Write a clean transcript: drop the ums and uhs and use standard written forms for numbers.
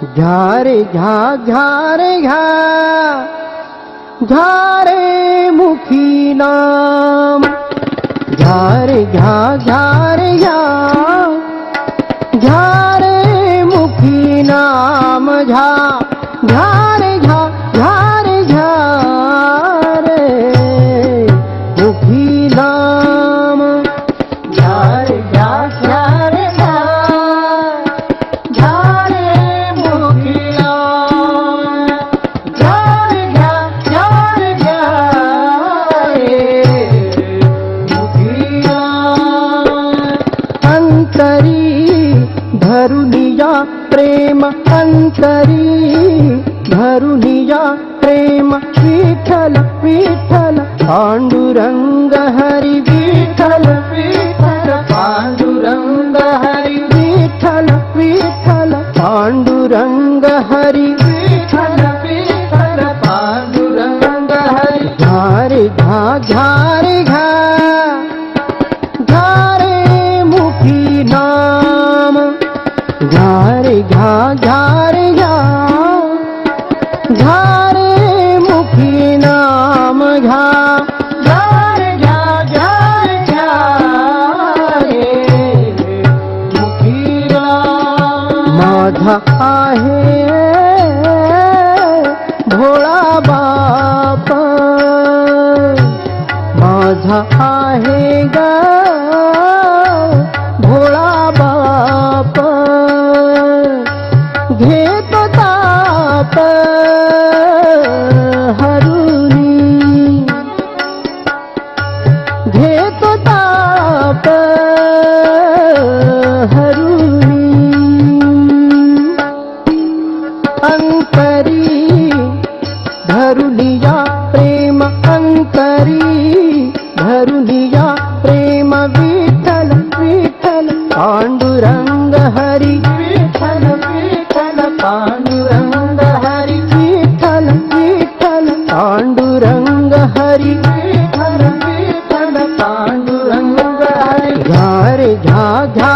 घ्या रे घ्या घ्या रे घ्या घ्या रे मुखी नाम घ्या रे घ्या घ्या रे घ्या घ्या रे मुखी नाम घ्या घ्या रे घ्या घ्या रे घ्या रे मुखी नाम घ्या रे घ्या घ्या रे घ्या घ्या रे मुखी नाम घ्या रे घ्या घ्या रे घ्या रे मुखी नाम अंतरी धरुनिया प्रेम अंतरी धरुनिया प्रेम विठ्ठल विठ्ठल पांडुरंग हरी विठ्ठल विठ्ठल पांडुरंग हरी विठ्ठल विठ्ठल पांडुरंग हरी विठ्ठल विठ्ठल पांडुरंग हरी घ्या रे घ्या घ्या रे घ्या घ्या रे मुखी नाम घ्या रे घ्या घ्या रे घ्या घ्या रे मुखी नाम घ्या घ्या रे घ्या घ्या रे घ्या रे मुखी नाम माझा आहे भोळा बाप माझा आहे ग भोळा बाप घेतो ताप हरुनी घेतो ताप हरुनी अंतरी धरुनिया प्रेम अंतरी धरुनिया प्रेम विठ्ठल विठ्ठल पांडुरंग हरी विठ्ठल विठ्ठल पांडुरंग हरी विठ्ठल विठ्ठल पांडुरंग हरी विठ्ठल विठ्ठल पांडुरंग हरी घ्या रे घ्या घ्या